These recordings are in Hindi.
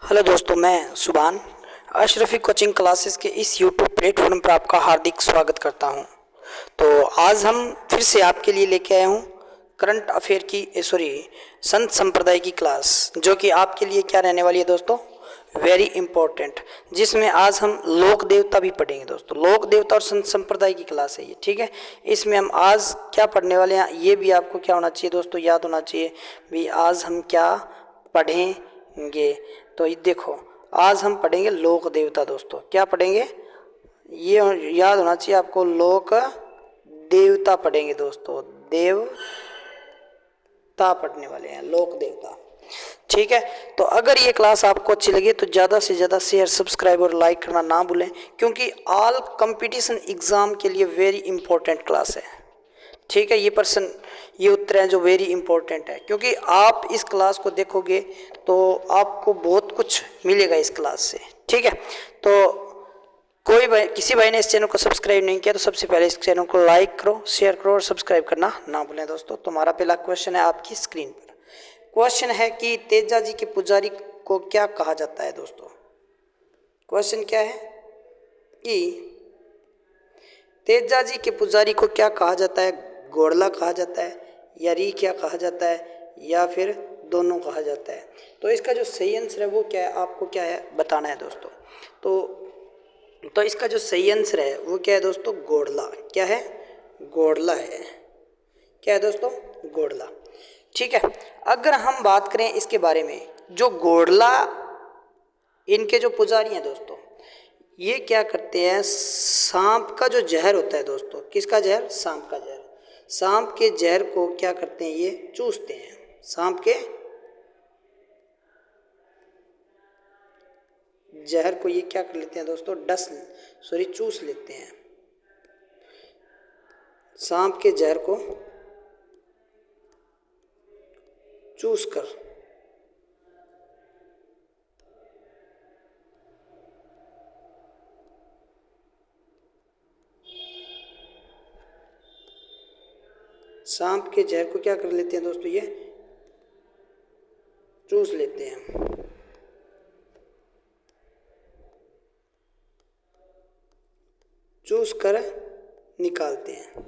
हेलो दोस्तों, मैं सुभान अशरफी कोचिंग क्लासेस के इस यूट्यूब प्लेटफॉर्म पर आपका हार्दिक स्वागत करता हूं। तो आज हम फिर से आपके लिए लेके आए हूं करंट अफेयर की संत संप्रदाय की क्लास, जो कि आपके लिए क्या रहने वाली है दोस्तों, वेरी इंपॉर्टेंट, जिसमें आज हम लोक देवता भी पढ़ेंगे दोस्तों। लोक देवता और संत संप्रदाय की क्लास है ये, ठीक है। इसमें हम आज क्या पढ़ने वाले हैं ये भी आपको क्या होना चाहिए दोस्तों, याद होना चाहिए भी आज हम क्या पढ़ेंगे। तो ये देखो, आज हम पढ़ेंगे लोक देवता दोस्तों। क्या पढ़ेंगे ये याद होना चाहिए आपको, लोक देवता पढ़ेंगे दोस्तों। देवता पढ़ने वाले हैं, लोक देवता, ठीक है। तो अगर ये क्लास आपको अच्छी लगी तो ज़्यादा से ज़्यादा शेयर, सब्सक्राइब और लाइक करना ना भूलें, क्योंकि ऑल कंपटीशन एग्ज़ाम के लिए वेरी इंपॉर्टेंट क्लास है, ठीक है। ये प्रश्न, ये उत्तर हैं जो वेरी इंपॉर्टेंट है, क्योंकि आप इस क्लास को देखोगे तो आपको बहुत कुछ मिलेगा इस क्लास से, ठीक है। तो कोई भाई, किसी भाई ने इस चैनल को सब्सक्राइब नहीं किया तो सबसे पहले इस चैनल को लाइक करो, शेयर करो और सब्सक्राइब करना ना भूलें दोस्तों। तो हमारा पहला क्वेश्चन है आपकी स्क्रीन पर। क्वेश्चन है कि तेजा जी के पुजारी को क्या कहा जाता है दोस्तों। क्वेश्चन क्या है कि तेजा जी के पुजारी को क्या कहा जाता है, घोड़ला कहा जाता है या री क्या कहा जाता है या फिर दोनों कहा जाता है। तो इसका जो सही आंसर है वो क्या है, आपको क्या है बताना है दोस्तों। तो इसका जो सही आंसर है वो क्या है दोस्तों, घोड़ला। क्या है, घोड़ला है। क्या है दोस्तों, घोड़ला, ठीक है। अगर हम बात करें इसके बारे में, जो घोड़ला इनके जो पुजारी हैं दोस्तों, ये क्या करते हैं, सांप का जो जहर होता है दोस्तों, किसका जहर, सांप का जहर। सांप के जहर को क्या करते हैं, ये चूसते हैं। सांप के जहर को ये क्या कर लेते हैं दोस्तों, चूस लेते हैं। सांप के जहर को चूस कर सांप के जहर को क्या कर लेते हैं दोस्तों, ये चूस लेते हैं। चूस कर निकालते हैं,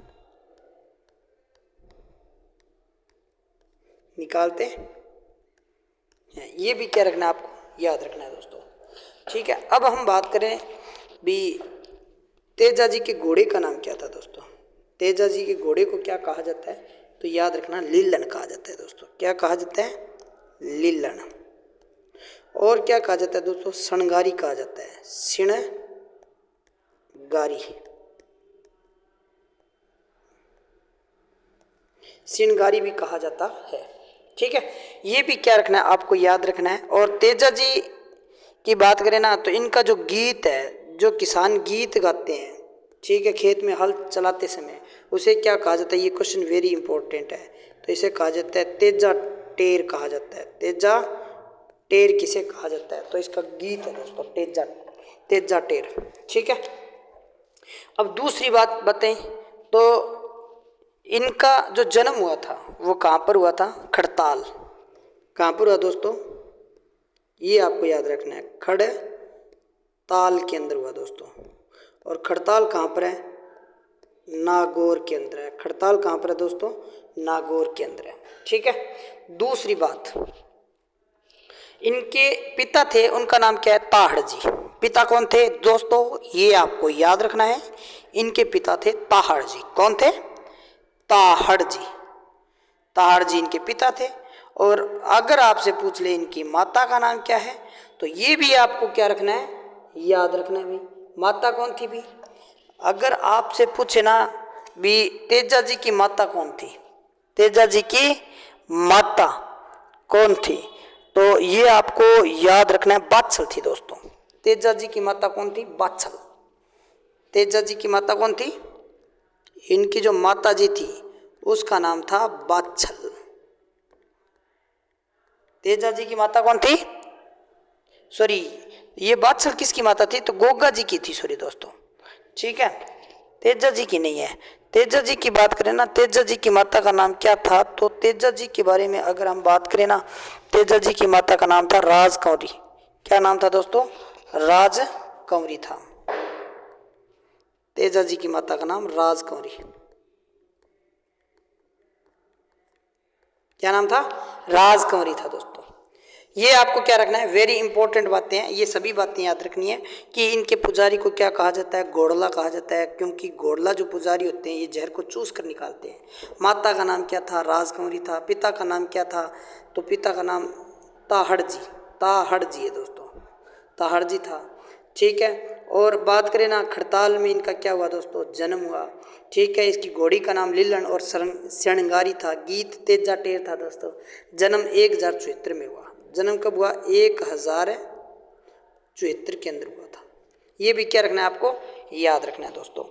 निकालते हैं। ये भी क्या रखना है आपको, याद रखना है दोस्तों, ठीक है। अब हम बात करें भी तेजा जी के घोड़े का नाम क्या था दोस्तों। तेजा जी के घोड़े को क्या कहा जाता है, तो याद रखना लीलन कहा जाता है दोस्तों। क्या कहा जाता है, लीलन। और क्या कहा जाता है दोस्तों, शणगारी कहा जाता है, शिणगारी, शिणगारी भी कहा जाता है, ठीक है। ये भी क्या रखना है आपको, याद रखना है। और तेजा जी की बात करें ना, तो इनका जो गीत है, जो किसान गीत गाते हैं, ठीक है, खेत में हल चलाते समय, उसे क्या कहा जाता है, ये क्वेश्चन वेरी इंपॉर्टेंट है। तो इसे कहा जाता है तेजा टेर कहा जाता है। तेजा टेर किसे कहा जाता है, तो इसका गीत है दोस्तों तेजा टेर, ठीक है। अब दूसरी बात बताएं तो इनका जो जन्म हुआ था वो कहाँ पर हुआ था, खड़ताल। कहाँ पर हुआ दोस्तों, ये आपको याद रखना है, खड़ताल के अंदर हुआ दोस्तों। और खड़ताल कहाँ पर है, नागौर के अंदर है। खड़ताल कहाँ पर है दोस्तों, नागौर के अंदर है, ठीक है। दूसरी बात, इनके पिता थे, उनका नाम क्या है, ताहड़ जी। पिता कौन थे दोस्तों, ये आपको याद रखना है। इनके पिता थे ताहड़ जी। कौन थे, ताहड़ जी। ताहड़ जी इनके पिता थे। और अगर आपसे पूछ ले इनकी माता का नाम क्या है, तो ये भी आपको क्या रखना है, याद रखना है भी, माता कौन थी भी। अगर आपसे पूछे ना भी तेजा जी की माता कौन थी, तेजा जी की माता कौन थी, तो ये आपको याद रखना है, बादशाह थी दोस्तों। तेजा जी की माता कौन थी, बादशाह। तेजा जी की माता कौन थी, इनकी जो माता जी थी उसका नाम था बादशाह। तेजा जी की माता कौन थी, सॉरी ये बादशाह किसकी माता थी, तो गोगा जी की थी, सॉरी दोस्तों, ठीक है। तेजा जी की नहीं है। तेजा जी की बात करें ना, तेजा जी की माता का नाम क्या था, तो तेजा जी के बारे में अगर हम बात करें ना, तेजा जी की माता का नाम था राजकौरी। क्या नाम था दोस्तों? राजकंवरी था। तेजा जी की माता का नाम राजकंवरी। क्या नाम था? राजकंवरी था दोस्तों। ये आपको क्या रखना है, वेरी इंपॉर्टेंट बातें हैं, ये सभी बातें याद रखनी है कि इनके पुजारी को क्या कहा जाता है? घोड़ला कहा जाता है, क्योंकि घोड़ला जो पुजारी होते हैं ये जहर को चूस कर निकालते हैं। माता का नाम क्या था? राजकंवरी था। पिता का नाम क्या था? तो पिता का नाम ताहड़ जी है दोस्तों, ताहड़ जी था। ठीक है। और बात करें ना खड़ताल में इनका क्या हुआ दोस्तों? जन्म हुआ। ठीक है। इसकी घोड़ी का नाम लीलन और शृंगारी था। गीत तेजा टेर था दोस्तों। जन्म 1074 में हुआ। जन्म कब हुआ? 1074 के अंदर हुआ था। ये भी क्या रखना है आपको? याद रखना है दोस्तों।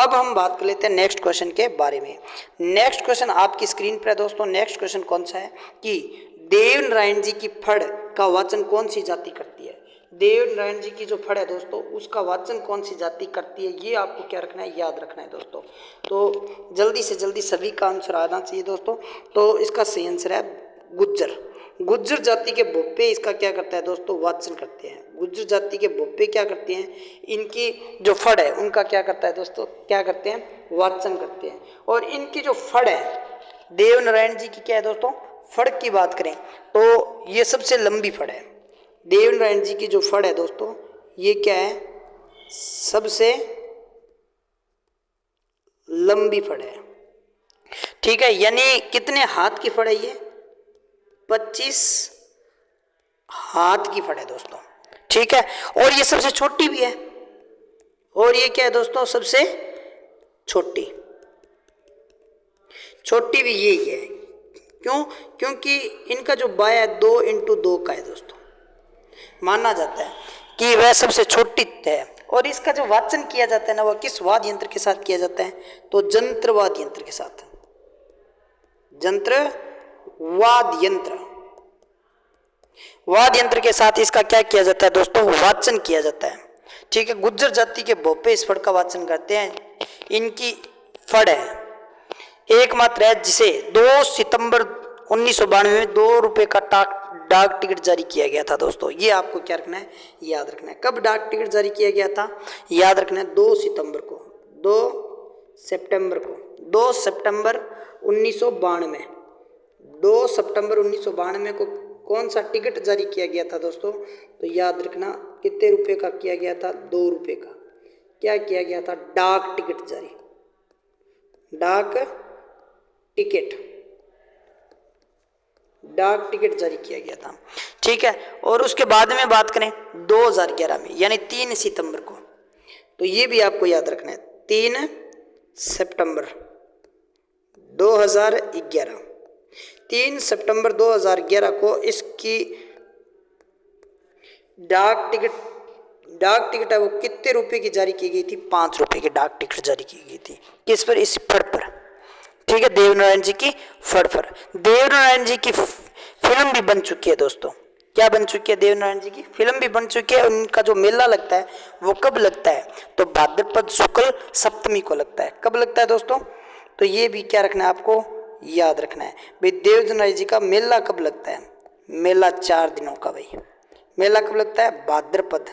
अब हम बात कर लेते हैं नेक्स्ट क्वेश्चन के बारे में। नेक्स्ट क्वेश्चन आपकी स्क्रीन पर है दोस्तों। नेक्स्ट क्वेश्चन कौन सा है कि देवनारायण जी की फड़ का वाचन कौन सी जाति करती है? देवनारायण जी की जो फड़ है दोस्तों उसका वाचन कौन सी जाति करती है? ये आपको क्या रखना है? याद रखना है दोस्तों। तो जल्दी से जल्दी सभी का आंसर आना चाहिए दोस्तों। तो इसका सही आंसर है गुज्जर। गुज्जर जाति के बोप्पे इसका क्या करता है दोस्तों? वाचन करते हैं। गुज्जर जाति के बोप्पे क्या करते हैं? इनकी जो फड़ है उनका क्या करता है दोस्तों? क्या करते हैं? वाचन करते हैं। और इनकी जो फड़ है देवनारायण जी की क्या है दोस्तों? फड़ की बात करें तो ये सबसे लंबी फड़ है। देवनारायण जी की जो फड़ है दोस्तों ये क्या है? सबसे लंबी फड़ है। ठीक है। यानी कितने हाथ की फड़ है ये? 25 हाथ की फड़ है दोस्तों। ठीक है। और ये सबसे छोटी भी है। और ये क्या है दोस्तों? सबसे छोटी भी यही है। क्यों? क्योंकि इनका जो बाया 2x2 का है दोस्तों। माना जाता है कि वह सबसे छोटी है। और इसका जो वाचन किया जाता है ना वह किस वाद्य यंत्र के साथ किया जाता है? तो जंत्र वाद्य यंत्र के साथ। जंत्र वाद्य यंत्र के साथ इसका क्या किया जाता है दोस्तों? वाचन किया जाता है। ठीक है। गुज्जर जाति के भोपे इस फड़ का वाचन करते हैं। इनकी फड़ है एकमात्र है जिसे 2 सितंबर 1992 में 2 रुपए का डाक टिकट जारी किया गया था दोस्तों। ये आपको क्या रखना है? याद रखना है। कब डाक टिकट जारी किया गया था? याद रखना है 2 सितंबर को, 2 सितंबर को, 2 सितंबर 1992। 2 सितंबर 1992 को कौन सा टिकट जारी किया गया था दोस्तों? तो याद रखना कितने रुपए का किया गया था? 2 रुपए का। क्या किया गया था? डाक टिकट जारी। डाक टिकट जारी किया गया था। ठीक है। और उसके बाद में बात करें 2011 में यानी 3 सितंबर को, तो ये भी आपको याद रखना है 3 सितंबर 2011। 3 सितंबर 2011 को इसकी डाक टिकट है वो कितने रुपए की जारी की गई थी? 5 रुपए की डाक टिकट जारी की गई थी। किस पर? इस फड़ पर। ठीक है। देवनारायण जी की फड़ पर। देवनारायण जी की फिल्म भी बन चुकी है दोस्तों। क्या बन चुकी है? देवनारायण जी की फिल्म भी बन चुकी है। उनका जो मेला लगता है वो कब लगता है? तो भाद्रपद शुक्ल सप्तमी को लगता है। कब लगता है दोस्तों? तो ये भी क्या रखना है आपको? याद रखना है भाई। देवनारायण जी का मेला कब लगता है? मेला 4 दिनों का भाई। मेला कब लगता है? भाद्रपद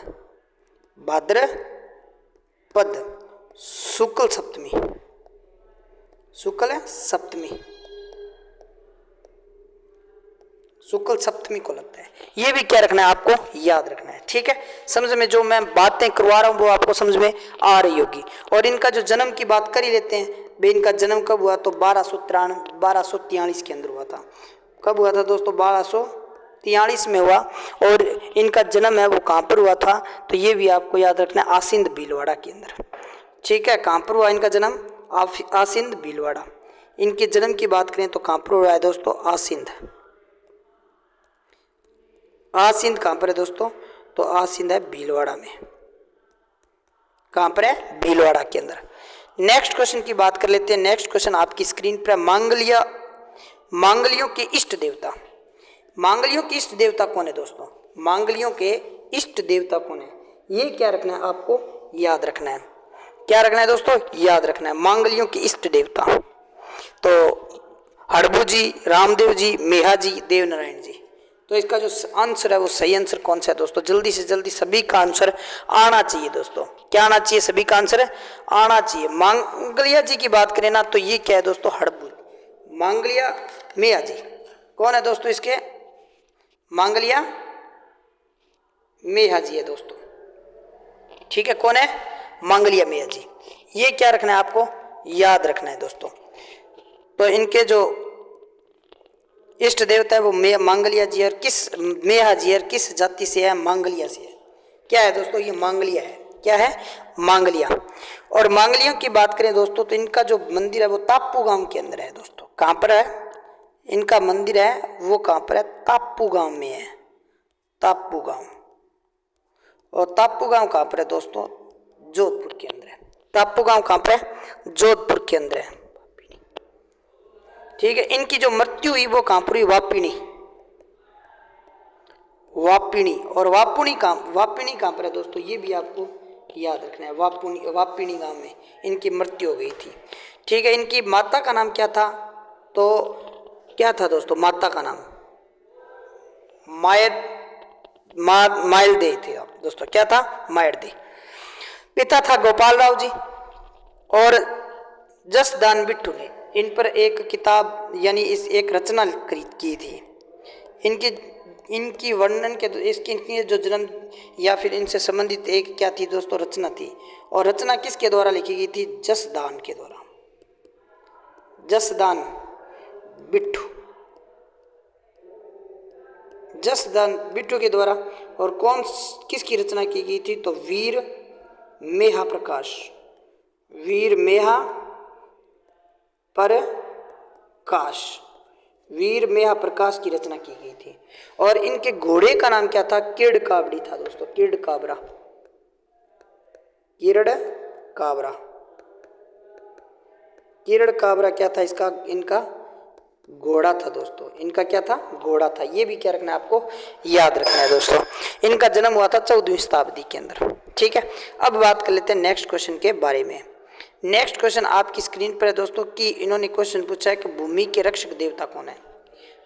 शुक्ल सप्तमी। शुक्ल सप्तमी को लगता है। ये भी क्या रखना है आपको? याद रखना है। ठीक है। समझ में जो मैं बातें करवा रहा हूँ वो आपको समझ में आ रही होगी। और इनका जो जन्म की बात कर ही लेते हैं भाई। इनका जन्म कब हुआ? तो 1243 के अंदर हुआ था। कब हुआ था दोस्तों? 1243 में हुआ। और इनका जन्म है वो कहाँ पर हुआ था? तो ये भी आपको याद रखना है आसिंद भीलवाड़ा के अंदर। ठीक है। कहाँ पर हुआ इनका जन्म? आसिंद भीलवाड़ा। इनके जन्म की बात करें तो कहाँ पर हुआ है दोस्तों? आसिंद कहाँ पर है दोस्तों? तो आसिंद है भीलवाड़ा में। कहाँ पर है? भीलवाड़ा के अंदर। नेक्स्ट क्वेश्चन की बात कर लेते हैं। नेक्स्ट क्वेश्चन आपकी स्क्रीन पर मांगलियों के इष्ट देवता। मांगलियों के इष्ट देवता कौन है दोस्तों? मांगलियों के इष्ट देवता कौन है? ये क्या रखना है आपको? याद रखना है। क्या रखना है दोस्तों? याद रखना है मांगलियों के इष्ट देवता। तो हड़बू जी, रामदेव जी, मेहा जी, देवनारायण जी। तो इसका जो आंसर है वो सही आंसर कौन सा है दोस्तों? जल्दी से जल्दी सभी का आंसर आना चाहिए दोस्तों। क्या आना चाहिए? सभी का आंसर आना चाहिए। मांगलिया जी की बात करें ना तो ये क्या है दोस्तों? हड़बुल। मांगलिया मियाँ जी कौन है दोस्तों? इसके मांगलिया मियाँ जी है दोस्तों। ठीक है, कौन है? मांगलिया मियाँ जी। ये क्या रखना है आपको? याद रखना है दोस्तों। तो इनके जो इष्ट देवता है वो मांगलिया जी और किस मेहा जी और किस जाति से है? मांगलिया से है। क्या है दोस्तों? ये मांगलिया है। क्या है? मांगलिया। और मांगलियों की बात करें दोस्तों तो इनका जो मंदिर है वो ताप्पू गांव के अंदर है दोस्तों। कहाँ पर है इनका मंदिर? है वो कहाँ पर है? ताप्पू गांव में है। ताप्पू गांव। और ताप्पू गांव कहाँ पर है दोस्तों? जोधपुर के अंदर है। ताप्पू गांव कहाँ पर है? जोधपुर के अंदर है। ठीक है, इनकी जो मृत्यु हुई वो कहाँ पर हुई? वापिनी। वापिनी। और वापुनी कहाँ पर है दोस्तों? ये भी आपको याद रखना है। वापिनी गांव में इनकी मृत्यु हो गई थी। ठीक है, इनकी माता का नाम क्या था? तो क्या था दोस्तों माता का नाम? मायलदे थे दोस्तों। क्या था? मायलदे। पिता था गोपाल राव जी और जसदान बिट्टू ने इन पर एक किताब यानी इस एक रचना की थी। इनकी वर्णन के इनकी जो जन्म या फिर इनसे संबंधित एक क्या थी दोस्तों? रचना थी। और रचना किसके द्वारा लिखी गई थी? जसदान के द्वारा। जसदान बिट्टू। जसदान बिट्टू के द्वारा। और किसकी रचना की गई थी? तो वीर मेहा प्रकाश। वीर मेहा प्रकाश। वीर मेहा प्रकाश की रचना की गई थी। और इनके घोड़े का नाम क्या था? किरड काबड़ी था दोस्तों। किरड काबरा। किरड काबरा। किरड काबरा क्या था इसका? इनका घोड़ा था दोस्तों। इनका क्या था? घोड़ा था। ये भी क्या रखना है आपको? याद रखना है दोस्तों। इनका जन्म हुआ था 14वीं शताब्दी के अंदर। ठीक है, अब बात कर लेते हैं नेक्स्ट क्वेश्चन के बारे में। नेक्स्ट क्वेश्चन आपकी स्क्रीन पर है दोस्तों कि इन्होंने क्वेश्चन पूछा है कि भूमि के रक्षक देवता कौन है।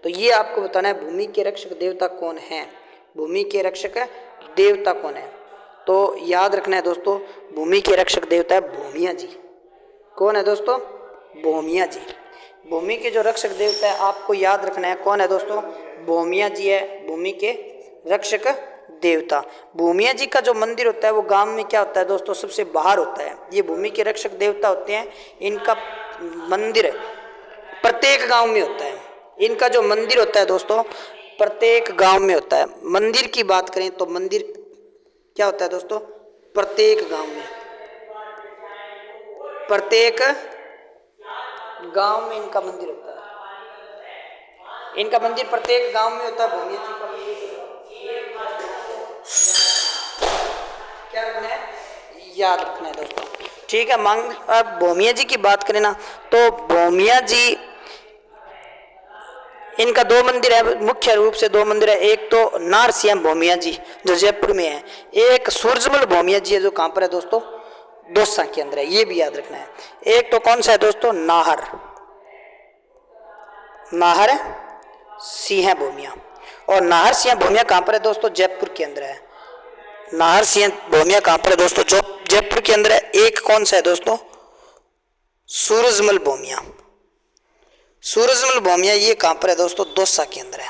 तो ये आपको बताना है भूमि के रक्षक देवता कौन है। भूमि के रक्षक देवता कौन है? तो याद रखना है दोस्तों भूमि के रक्षक देवता है भूमिया जी। कौन है दोस्तों? भूमिया जी। भूमि के जो रक्षक देवता है आपको याद रखना है कौन है दोस्तों? भूमिया जी है भूमि के रक्षक देवता। भूमिया जी का जो मंदिर होता है वो गांव में क्या होता है दोस्तों? सबसे बाहर होता है। ये भूमि के रक्षक देवता होते हैं। इनका मंदिर प्रत्येक गांव में होता है। इनका जो मंदिर होता है दोस्तों प्रत्येक गांव में होता है। मंदिर की बात करें तो मंदिर क्या होता है दोस्तों? प्रत्येक गांव में। प्रत्येक गांव में इनका मंदिर होता है। इनका मंदिर प्रत्येक गांव में होता है। भूमिया जी का मंदिर क्या रखना है? याद रखना है दोस्तों। ठीक है, अब भूमिया जी की बात करें ना तो भूमिया जी इनका दो मंदिर है। मुख्य रूप से दो मंदिर है। एक तो नारसिंह भूमिया जी जो जयपुर में है। एक सूरजमल भूमिया जी है जो कहाँ पर है दोस्तों? दौसा के अंदर है। ये भी याद रखना है। एक तो कौन सा है दोस्तों? नाहर सिंह भूमिया। और नाहर सिंह भूमिया कहाँ पर है दोस्तों? जयपुर के अंदर है। नाहर सिंह भूमिया कहाँ पर है दोस्तों? जो जयपुर के अंदर है। एक कौन सा है दोस्तों? सूरजमल भूमिया। सूरजमल भूमिया ये कहाँ पर है दोस्तों? दौसा के अंदर है।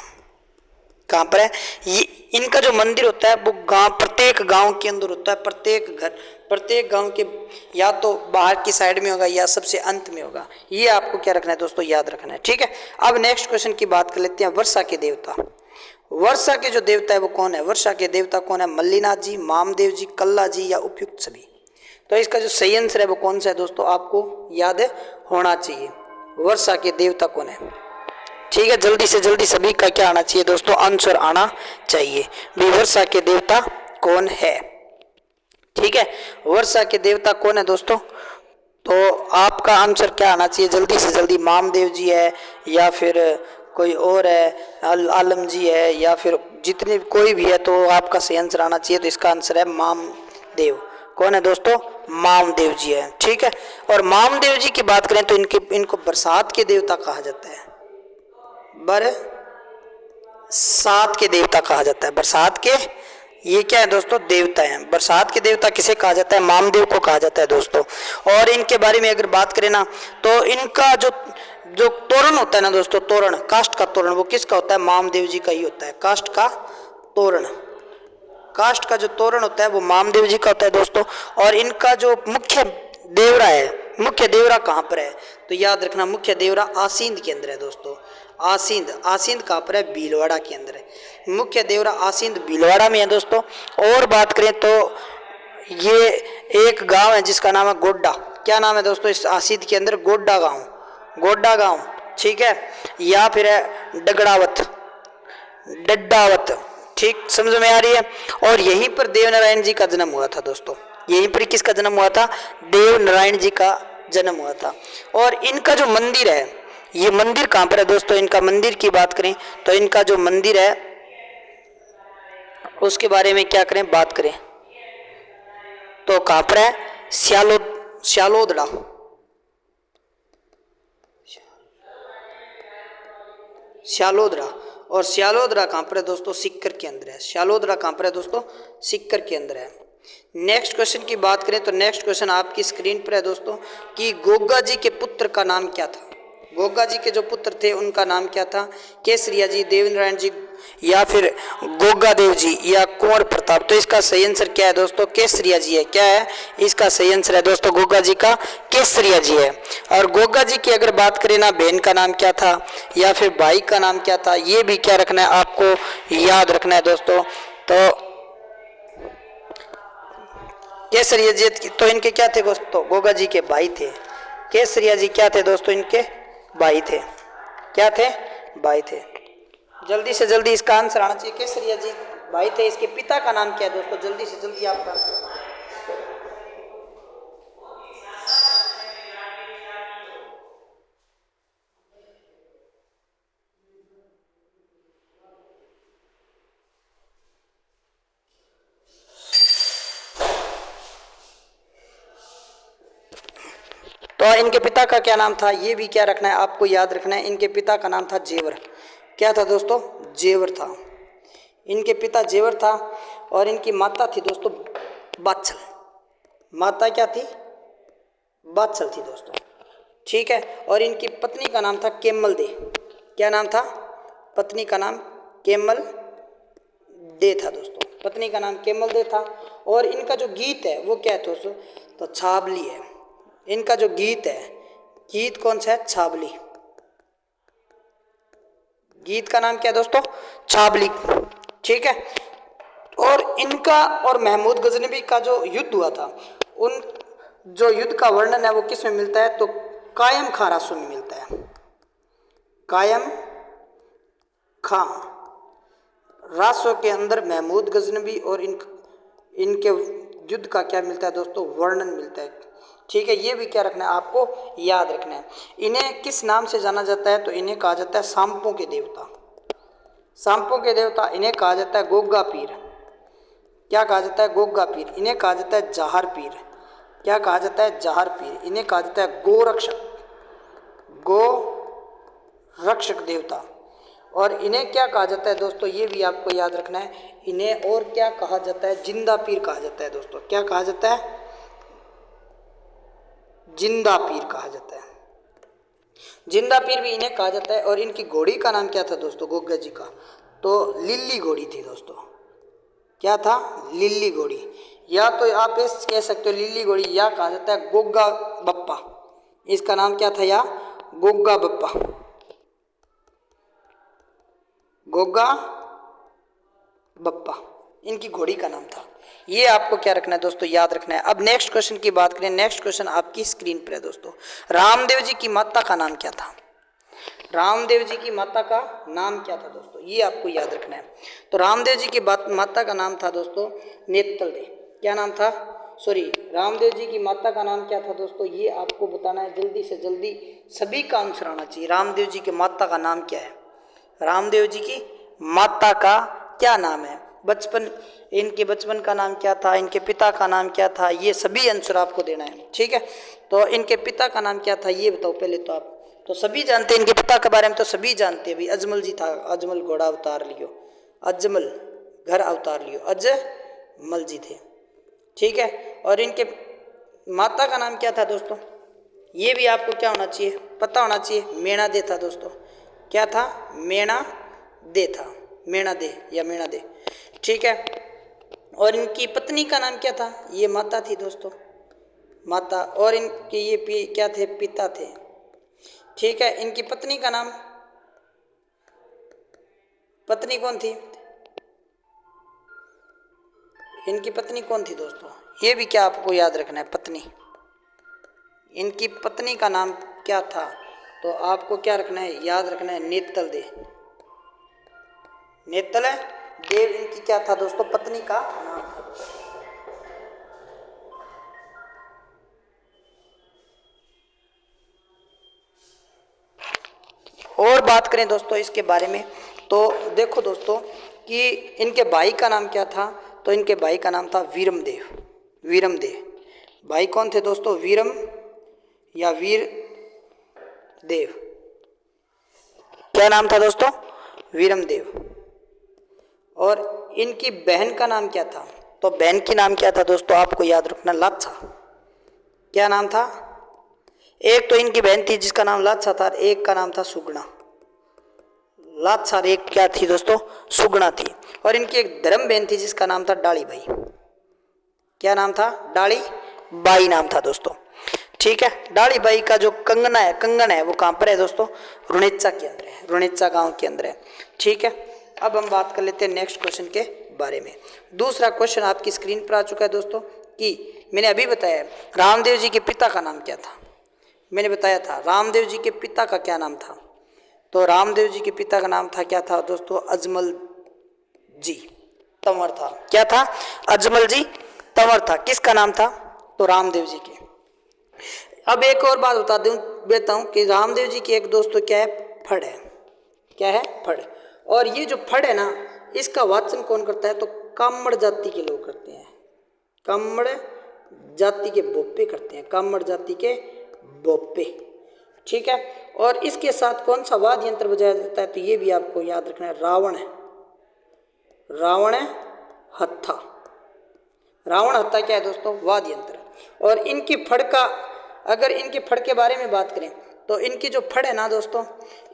कहाँ पर है? ये इनका जो मंदिर होता है वो प्रत्येक गांव के अंदर होता है। प्रत्येक गांव के या तो बाहर की साइड में होगा या सबसे अंत में होगा। ये आपको क्या रखना है दोस्तों? याद रखना है। ठीक है, अब नेक्स्ट क्वेश्चन की बात कर लेते हैं। वर्षा के देवता। वर्षा के जो देवता है वो कौन है? वर्षा के देवता कौन है? मल्लीनाथ जी, मामदेव जी, कल्ला जी या उपयुक्त सभी। तो इसका जो सही आंसर है वो कौन सा है दोस्तों? आपको याद होना चाहिए। वर्षा के देवता कौन है? ठीक है, जल्दी से जल्दी सभी का क्या आना चाहिए दोस्तों? आंसर आना चाहिए। वर्षा के देवता कौन है? ठीक है, वर्षा के देवता कौन है दोस्तों? तो आपका आंसर क्या आना चाहिए? जल्दी से जल्दी मामदेव जी है या फिर कोई और है, आलम जी है या फिर जितने कोई भी है, तो आपका सही आंसर आना चाहिए। तो इसका आंसर है मामदेव। कौन है दोस्तों? मामदेव जी है। ठीक है, और मामदेव जी की बात करें तो इनको बरसात के देवता कहा जाता है। बरसात के देवता कहा जाता है। बरसात के ये क्या है दोस्तों, देवता हैं। बरसात के देवता किसे कहा जाता है, मामदेव को कहा जाता है दोस्तों। और इनके बारे में अगर बात करें ना तो इनका जो जो तोरण होता है ना दोस्तों, तोरण, काष्ठ का तोरण, वो किसका होता है, मामदेव जी का ही होता है। काष्ठ का तोरण, काष्ठ का जो तोरण होता है वो मामदेव जी का होता है दोस्तों। और इनका जो मुख्य देवरा है, मुख्य देवरा कहाँ पर है, तो याद रखना मुख्य देवरा आसींद के अंदर है दोस्तों। आसींद, आसींद कहाँ पर है, भीलवाड़ा के अंदर है। मुख्य देवरा आसींद भीलवाड़ा में है दोस्तों। और बात करें तो ये एक गांव है जिसका नाम है गोड्डा। क्या नाम है दोस्तों इस आसींद के अंदर, गोड्डा गांव, गोड्डा गांव, ठीक है। या फिर है डगड़ावत, डड्डावत, ठीक, समझ में आ रही है। और यहीं पर देवनारायण जी का जन्म हुआ था दोस्तों। यहीं पर किसका जन्म हुआ था, देवनारायण जी का जन्म हुआ था। और इनका जो मंदिर है, ये मंदिर कहाँ पर है दोस्तों, इनका मंदिर की बात करें तो इनका जो मंदिर है उसके बारे में क्या करें, बात करें तो कहाँ पर है, श्यालोदड़ा, श्यालोदड़ा। और श्यालोदड़ा कहाँ पर है दोस्तों, सीकर के अंदर है। श्यालोदड़ा कहाँ पर है दोस्तों, सीकर के अंदर है। नेक्स्ट क्वेश्चन की बात करें तो नेक्स्ट क्वेश्चन आपकी स्क्रीन पर है दोस्तों कि गोगा जी के पुत्र का नाम क्या था। गोगा जी के जो पुत्र थे उनका नाम क्या था, केसरिया जी, देवनारायण जी, या फिर गोगा देव जी, या कुंवर प्रताप। तो इसका सही आंसर क्या है दोस्तों, केसरिया जी है। क्या है इसका सही आंसर है दोस्तों, गोगा जी का केसरिया जी है। और गोगा जी की अगर बात करें ना, बहन का नाम क्या था या फिर भाई का नाम क्या था, ये भी क्या रखना है आपको, याद रखना है दोस्तों। तो केसरिया जी तो इनके क्या थे दोस्तों, गोगा जी के भाई थे। केसरिया जी क्या थे दोस्तों, इनके भाई थे। क्या थे, भाई थे। जल्दी से जल्दी इसका आंसर आना चाहिए। केसरिया जी भाई थे। इसके पिता का नाम क्या है दोस्तों, जल्दी से जल्दी आपका तो इनके पिता का क्या नाम था, ये भी क्या रखना है आपको, याद रखना है। इनके पिता का नाम था जेवर। क्या था दोस्तों, जेवर था। इनके पिता जेवर था। और इनकी माता थी दोस्तों बादशाह। माता क्या थी, बादशाह थी दोस्तों, ठीक है। और इनकी पत्नी का नाम था केमल दे। क्या नाम था, पत्नी का नाम केमल दे था दोस्तों। पत्नी का नाम केमल दे था। और इनका जो गीत है वो क्या है दोस्तों, तो छाबली है। इनका जो गीत है, गीत कौन सा है, छाबली। गीत का नाम क्या है दोस्तों, छाबली, ठीक है। और इनका और महमूद गजनवी का जो युद्ध हुआ था, उन जो युद्ध का वर्णन है वो किस में मिलता है, तो कायम खां रासों में मिलता है। कायम खां रासों के अंदर महमूद गजनवी और इनके युद्ध का क्या मिलता है दोस्तों, वर्णन मिलता है, ठीक है। ये भी क्या रखना है आपको, याद रखना है। इन्हें किस नाम से जाना जाता है, तो इन्हें कहा जाता है सांपों के देवता। सांपों के देवता इन्हें कहा जाता है गोगा पीर। क्या कहा जाता है, गोगा पीर। इन्हें कहा जाता है जहार पीर। क्या कहा जाता है, जहार पीर। इन्हें कहा जाता है गोरक्षक, गो रक्षक देवता। और इन्हें क्या कहा जाता है दोस्तों, ये भी आपको याद रखना है। इन्हें और क्या कहा जाता है, जिंदा पीर कहा जाता है दोस्तों। क्या कहा जाता है, जिंदा पीर कहा जाता है। जिंदा पीर भी इन्हें कहा जाता है। और इनकी घोड़ी का नाम क्या था दोस्तों, गोगा जी का, तो लिल्ली घोड़ी थी दोस्तों। क्या था, लिल्ली घोड़ी। या तो आप इस कह सकते हो लिल्ली घोड़ी, या कहा जाता है गोगा बप्पा। इसका नाम क्या था, या गोगा बप्पा, गोगा बप्पा इनकी घोड़ी का नाम था। ये आपको क्या रखना है दोस्तों, याद रखना है। अब नेक्स्ट क्वेश्चन की बात करें। नेक्स्ट क्वेश्चन आपकी स्क्रीन पर है दोस्तों। रामदेव जी की माता का नाम क्या था, रामदेव जी की माता का नाम क्या था दोस्तों, ये आपको याद रखना है। तो रामदेव जी की माता का नाम था दोस्तों नेतल दे। क्या नाम था, सॉरी, रामदेव जी की माता का नाम क्या था दोस्तों, ये आपको बताना है। जल्दी से जल्दी सभी का आंसर आना चाहिए। रामदेव जी की माता का नाम क्या है, रामदेव जी की माता का क्या नाम है, बचपन, इनके बचपन का नाम क्या था, इनके पिता का नाम क्या था, ये सभी आंसर आपको देना है, ठीक है। तो इनके पिता का नाम क्या था ये बताओ पहले तो आप। तो सभी जानते हैं इनके पिता के बारे में, तो सभी जानते हैं भाई अजमल जी था। अजमल घोड़ा अवतार लियो, अजमल घर अवतार लियो, अजमल जी थे। ठीक है, और इनके माता का नाम क्या था दोस्तों, ये भी आपको क्या होना चाहिए, पता होना चाहिए, मेणा दे था दोस्तों। क्या था, मेणा दे था, मेणा दे या मेणा दे। ठीक है, और इनकी पत्नी का नाम क्या था, ये माता थी दोस्तों, माता। और इनके ये क्या थे, पिता थे। ठीक है, इनकी पत्नी का नाम, पत्नी कौन थी, इनकी पत्नी कौन थी दोस्तों, ये भी क्या आपको याद रखना है, पत्नी, इनकी पत्नी का नाम क्या था, तो आपको क्या रखना है, याद रखना है, नेतल दे, नेतल देव इनकी क्या था दोस्तों, पत्नी का नाम था। और बात करें दोस्तों इसके बारे में, तो देखो दोस्तों कि इनके भाई का नाम क्या था, तो इनके भाई का नाम था वीरमदेव, वीरमदेव। भाई कौन थे दोस्तों, वीरम या वीर देव, क्या नाम था दोस्तों, वीरमदेव। और इनकी बहन का नाम क्या था, तो बहन की नाम क्या था दोस्तों, आपको याद रखना, लाच्छा। क्या नाम था, एक तो इनकी बहन थी जिसका नाम लाच्छा था, एक का नाम था सुगना, लाच्छा, एक क्या थी दोस्तों, सुगना थी। और इनकी एक धर्म बहन थी जिसका नाम था डाली बाई, क्या नाम था, डाली बाई नाम था दोस्तों। ठीक है, डाली बाई का जो कंगन है वो कहाँ पर है दोस्तों, रुणेचा के अंदर है, रुणेचा गांव के अंदर है। ठीक है, अब हम बात कर लेते हैं नेक्स्ट क्वेश्चन के बारे में। दूसरा क्वेश्चन आपकी स्क्रीन पर आ चुका है दोस्तों, कि मैंने अभी बताया रामदेव जी के पिता का नाम क्या था, मैंने बताया था रामदेव जी के पिता का क्या नाम था, तो रामदेव जी के पिता का नाम था, क्या था दोस्तों, अजमल जी तंवर था। क्या था, अजमल जी तंवर था। किसका नाम था, तो रामदेव जी के। अब एक और बात बता देता हूँ कि रामदेव जी की एक दोस्तों क्या है, फड़ है, क्या है, फड़। और ये जो फड़ है ना, इसका वाचन कौन करता है, तो कामड़ जाति के लोग करते हैं, कामड़ जाति के बोपे करते हैं, कामड़ जाति के बोपे। ठीक है, और इसके साथ कौन सा वाद्य यंत्र बजाया जाता है, तो ये भी आपको याद रखना है, रावण है, रावण हत्था। रावण हत्था क्या है दोस्तों, वाद्य यंत्र। और इनकी फड़ का, अगर इनके फड़ के बारे में बात करें, तो इनकी जो फड़ है ना दोस्तों,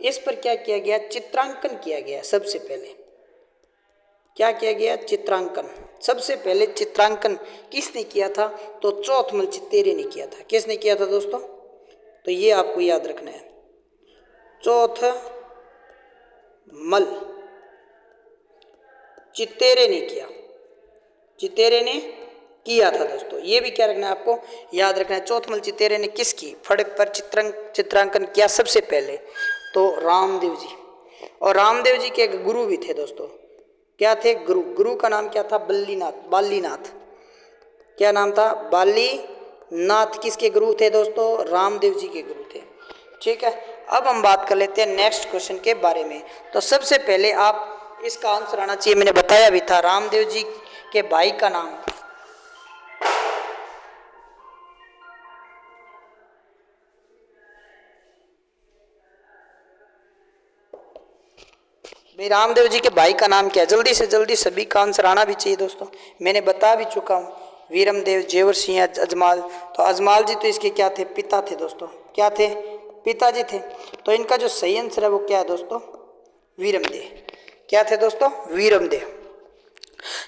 इस पर क्या किया गया, चित्रांकन किया गया। सबसे पहले क्या किया गया, चित्रांकन। सबसे पहले चित्रांकन किसने किया था, तो चौथमल चित्तेरे ने किया था। किसने किया था दोस्तों, तो ये आपको याद रखना है, चौथमल चित्तेरे ने किया, चित्तेरे ने किया था दोस्तों। ये भी क्या रखना है, आपको याद रखना है, चौथमल चित्तेरे ने किसकी फड़ पर चित्रांकन किया सबसे पहले, तो रामदेव जी। और रामदेव जी के एक गुरु भी थे दोस्तों, क्या थे, गुरु का नाम क्या था, बालीनाथ। क्या नाम था, बालीनाथ। किसके गुरु थे दोस्तों, रामदेव जी के गुरु थे। ठीक है, अब हम बात कर लेते हैं नेक्स्ट क्वेश्चन के बारे में। तो सबसे पहले आप इसका आंसर आना चाहिए, मैंने बताया भी था, रामदेव जी के भाई का नाम, भाई रामदेव जी के भाई का नाम क्या है, जल्दी से जल्दी सभी का आंसर आना भी चाहिए दोस्तों। मैंने बता भी चुका हूँ, वीरमदेव, जेवर सिंह, अजमाल। तो अजमाल जी तो इसके क्या थे, पिता थे दोस्तों, क्या थे, पिताजी थे। तो इनका जो सही आंसर है वो क्या है दोस्तों, वीरमदेव। क्या थे दोस्तों, वीरमदेव।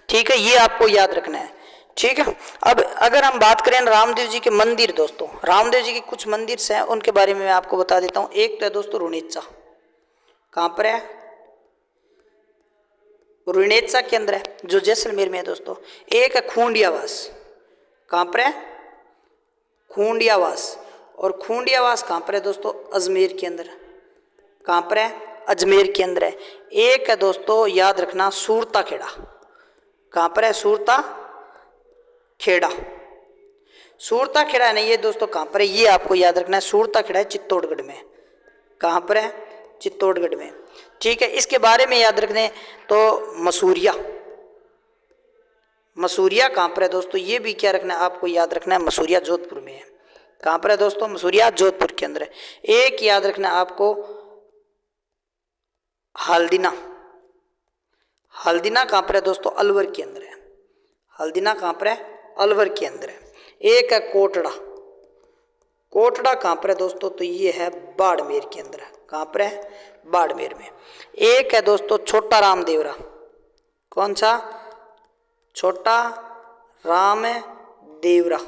ठीक है, ये आपको याद रखना है। ठीक है, अब अगर हम बात करें रामदेव जी के मंदिर दोस्तों, रामदेव जी के कुछ मंदिर हैं उनके बारे में मैं आपको बता देता हूँ। एक तो है दोस्तों रुणेचा, कहाँ पर है, रुणेचा के अंदर है, जो जैसलमेर में है दोस्तों। एक है खूंडियावास, कहाँ पर है, खूंडियावास। और खूंडियावास कहाँ पर है दोस्तों, अजमेर के अंदर। कहाँ पर है, अजमेर के अंदर है। एक है दोस्तों, याद रखना, सूरता खेड़ा। कहाँ पर है, सूरता खेड़ा। सूरता खेड़ा नहीं, ये दोस्तों कहाँ पर है, ये आपको याद रखना है, सूरता खेड़ा है चित्तौड़गढ़ में। कहाँ पर है, चित्तौड़गढ़ में। ठीक है, इसके बारे में याद रखने तो मसूरिया, मसूरिया कहाँ पर है दोस्तों, ये भी क्या रखना है, आपको याद रखना है, मसूरिया जोधपुर में है। कहाँ पर है दोस्तों? मसूरिया जोधपुर के अंदर है। एक याद रखना आपको, हल्दीना, हल्दीना कहाँ पर है दोस्तों? अलवर के अंदर है। हल्दीना कहाँ पर है? अलवर के अंदर है। एक है कोटड़ा, कोटड़ा कहाँ पर है दोस्तों? तो ये है बाड़मेर के अंदर है। कहाँ पर है? बाड़मेर में। एक है दोस्तों छोटा राम देवरा, कौन सा? छोटा राम देवरा।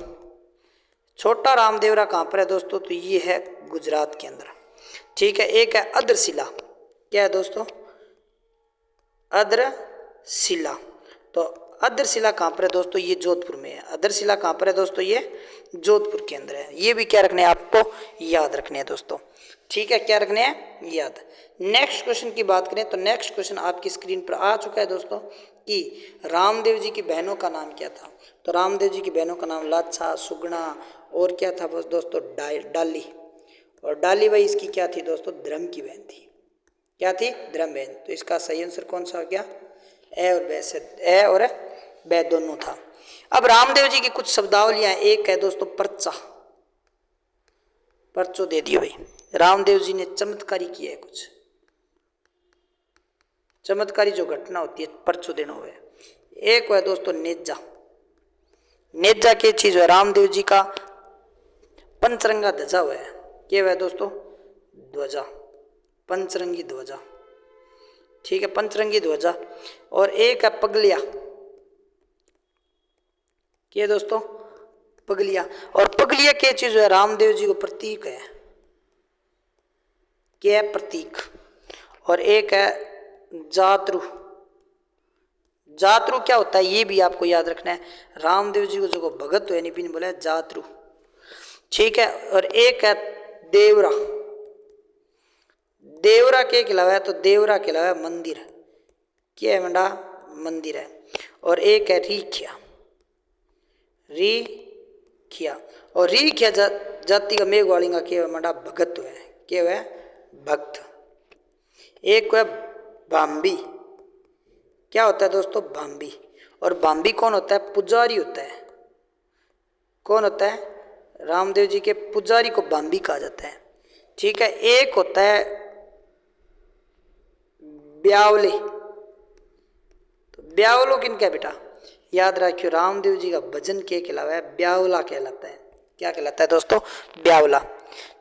छोटा राम देवरा कहाँ पर है दोस्तों? तो ये है गुजरात के अंदर। ठीक है। एक है अद्रशिला, क्या है दोस्तों? अद्रशिला। तो अद्रशिला कहाँ पर है दोस्तों? ये जोधपुर में है। अद्रशिला कहाँ पर है दोस्तों? ये जोधपुर के अंदर है। ये भी क्या रखने हैं आपको? याद रखने हैं दोस्तों। ठीक है, क्या रखने हैं? याद। नेक्स्ट क्वेश्चन की बात करें तो नेक्स्ट क्वेश्चन आपकी स्क्रीन पर आ चुका है दोस्तों कि रामदेव जी की बहनों का नाम क्या था? तो रामदेव जी की बहनों का नाम लाछा, सुगना और क्या था दोस्तों? डाली। और डाली भाई इसकी क्या थी दोस्तों? धर्म की बहन थी। क्या थी? धर्म बहन। तो इसका सही आंसर कौन सा हो गया? ए और बै से, ए और बै दोनों था। अब रामदेव जी की कुछ शब्दावलियां, एक है दोस्तों पर्चा, पर्चो दे दियो भाई। रामदेव जी ने चमत्कारी किया है, कुछ चमत्कारी जो घटना होती है पर्चो देना हुआ है। एक है दोस्तों नेजा, नेजा की चीज है? रामदेव जी का पंचरंगा ध्वजा हुआ है। क्या है दोस्तों? ध्वजा, पंचरंगी ध्वजा। ठीक है, पंचरंगी ध्वजा। और एक है पगलिया, क्या दोस्तों? पगलिया। और पगलिया क्या चीज है? रामदेव जी को प्रतीक है। क्या है? प्रतीक। और एक है जातरू, जातरू क्या होता है ये भी आपको याद रखना है। रामदेव जी को जो भगत तो नहीं भी नहीं बोला है, जातरू। ठीक है। और एक है देवरा, देवरा के खिलावा है? तो देवरा के अलावा मंदिर, क्या है मंडा? मंदिर है। और एक है रीखिया, रीखिया। और रीखिया जाति का मेघवाली का क्या है मंडा? भगत है। क्या है? भक्त। एक है भांबी, क्या होता है दोस्तों? भांबी। और भांबी कौन होता है? पुजारी होता है। कौन होता है? रामदेव जी के पुजारी को भांबी कहा जाता है। ठीक है। एक होता है ब्यावले, तो ब्यावलो किनका है बेटा? याद रखियो, रामदेव जी का भजन के खिलावा है, ब्यावला कहलाता है। क्या कहलाता है दोस्तों? ब्यावला।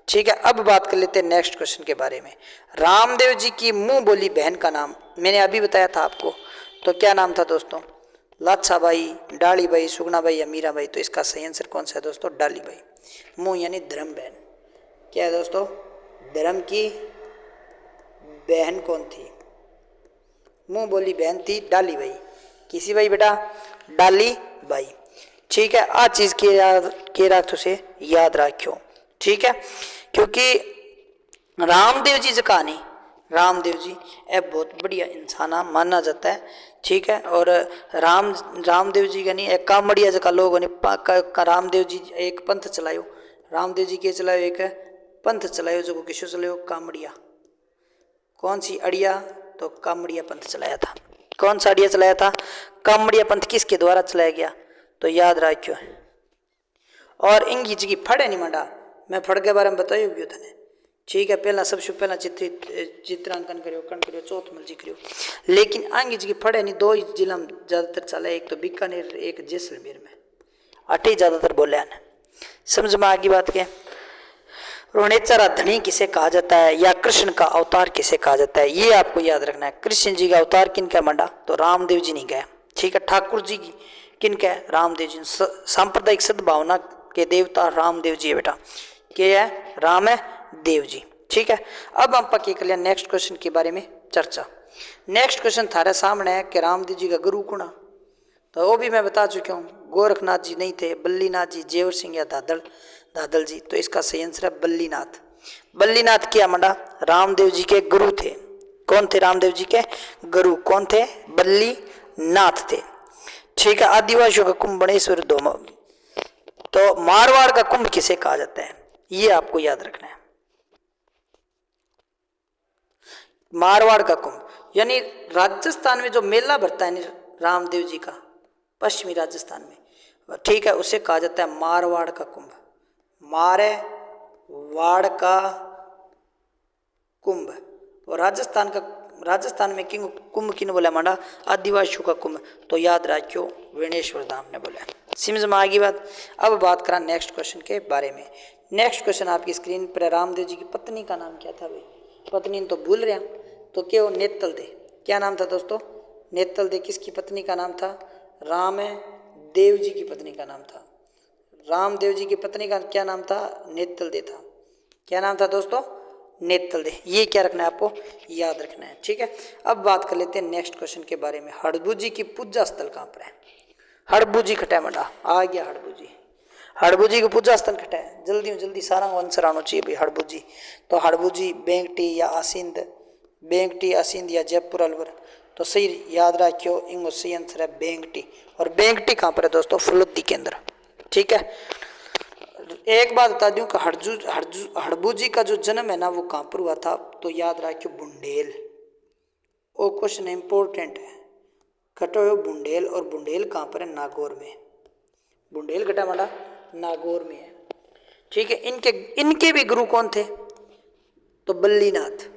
ठीक है। अब बात कर लेते हैं नेक्स्ट क्वेश्चन के बारे में। रामदेव जी की मुंह बोली बहन का नाम मैंने अभी बताया था आपको, तो क्या नाम था दोस्तों? लाछा बाई, डाली बाई, सुगना बाई या मीरा बाई। तो इसका सही आंसर कौन सा है दोस्तों? डाली बाई। मुंह यानी धर्म बहन। क्या है दोस्तों? धर्म की बहन कौन थी? मुंह बोली बहन थी डाली बाई। किसी बाई बेटा? डाली बाई। ठीक है। आ चीज के राख से याद रखियो। ठीक है, क्योंकि रामदेव जी से कहानी, रामदेव जी एक बहुत बढ़िया इंसान माना जाता है। ठीक है। और रामदेव जी का नहीं एक कामड़िया जका लोग ने रामदेव जी एक पंथ चलायो। रामदेव जी के चलायो? एक पंथ चलायो जो किसो चलायो? कामड़िया। कौन सी? अड़िया। तो कामड़िया पंथ चलाया था। कौन सा अड़िया चलाया था? कामड़िया पंथ। किसके द्वारा चलाया गया? तो याद रखियो। और इंगी जी की फड़ है नहीं मंडा, मैं फड़ के बारे में बताई होगी तने। ठीक है। पहला सबसे पहला चित्रांकन करियो, कण करियो, चौथ मर्जी करियो। लेकिन आंगी जी की फड़ है नहीं, दो ही जिला में ज्यादातर चला है, एक तो बीकानेर, एक जैसलमेर में। अटे ज्यादातर बोले आने। समझ में आगे बात के? रोनेचरा धनी किसे कहा जाता है या कृष्ण का अवतार किसे कहा जाता है, ये आपको याद रखना है। कृष्ण जी का अवतार किनका मंडा? तो रामदेव जी नहीं गए। ठीक है। ठाकुर जी की किनका है? रामदेव जी। सांप्रदायिक सद्भावना के देवता रामदेव जी है बेटा। क्या है? राम है देव जी। ठीक है। अब हम पक्की कर लिया नेक्स्ट क्वेश्चन के बारे में चर्चा। नेक्स्ट क्वेश्चन थारे सामने है कि रामदेव जी का गुरु कौन? तो वो भी मैं बता चुका हूँ, गोरखनाथ जी नहीं थे, बल्लीनाथ जी, जेवर सिंह या दादल जी। तो इसका सही आंसर है बल्लीनाथ। बल्लीनाथ क्या मंडा? रामदेव जी के गुरु थे। कौन थे? रामदेव जी के गुरु कौन थे? बल्लीनाथ थे। ठीक है। आदिवासियों का कुंभ बणेश्वर धोम। तो मारवाड़ का कुंभ किसे कहा जाता है, ये आपको याद रखना है। मारवाड़ का कुंभ यानी राजस्थान में जो मेला भरता है रामदेव जी का, पश्चिमी राजस्थान में, ठीक है, उसे कहा जाता है मारवाड़ का कुंभ। मारे वाड़ का कुंभ। और राजस्थान में किंग कुंभ किन बोला मांडा आदिवासियों का कुंभ, तो याद रखियो वेणेश्वर धाम ने बोला। समझ में आ गई बात। अब बात करा नेक्स्ट क्वेश्चन के बारे में। नेक्स्ट क्वेश्चन आपकी स्क्रीन पर, रामदेव जी की पत्नी का नाम क्या था भाई? पत्नी तो भूल रहे हैं, तो क्या नेतल दे, क्या नाम था दोस्तों? नेतल दे किसकी पत्नी का नाम था? रामदेव जी की पत्नी का नाम था। रामदेव जी की पत्नी का क्या नाम था? नेतल दे था। क्या नाम था दोस्तों? नेतल दे। ये क्या रखना है आपको? याद रखना है, ठीक है। अब बात कर लेते हैं नेक्स्ट क्वेश्चन के बारे में। हड़बू जी की पूजा स्थल कहाँ पर है? हड़बू जी खटा मंडा आ गया। हड़बू जी, हड़बू जी की पूजा स्थल खटा है। जल्दी सारा आंसर आना चाहिए भाई। हड़बू जी, तो हड़बू जी बेंगटी या आसिंद, बेंगटी आसिंद या जयपुर अलवर, तो सही याद रखियो इंगो सही आंसर है बेंगटी। और बेंगटी कहाँ पर है दोस्तों? फलोदी के अंदर, ठीक है। एक बात बता दूं कि हड़बू जी का जो जन्म है ना वो कहाँ पर हुआ था? तो याद रखियो बुंडेल। वो क्वेश्चन इंपॉर्टेंट है। खटो है बुंडेल, और बुंडेल कहाँ पर है? नागौर में। बुंडेल खटा माड़ा नागौर में है, ठीक है। इनके भी गुरु कौन थे? तो बल्लीनाथ।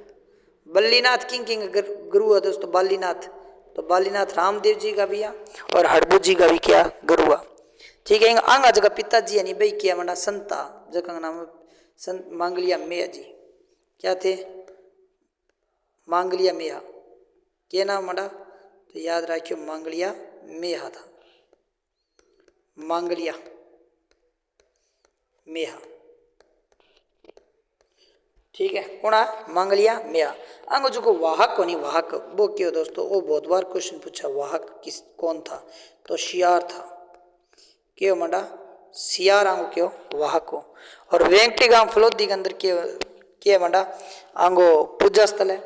बल्लीनाथ किंग गुरु है दोस्तों? बालीनाथ। तो बालीनाथ रामदेव जी का भी है, और हड़बू जी का भी क्या गुरु है, ठीक है। आंगा जगह पिताजी यानी भाई किया मंडा संता, जगह नाम संत मांगलिया मेया जी। क्या थे? मांगलिया मेहा। क्या नाम मंडा? तो याद रखियो मांगलिया मेहा था। मांगलिया मेहा, ठीक है। कौन? मांगलिया मेहा। अंग जो को वाहक को नहीं, वाहक वो क्यों दोस्तों? वो बहुत बार क्वेश्चन पूछा, वाहक किस कौन था? तो शियार था। क्यों मंडा? सियार आंगो क्यों वाहक हो। और वेंकटी गांव फलोदी के अंदर के मंडा आंगो पूजा स्थल है।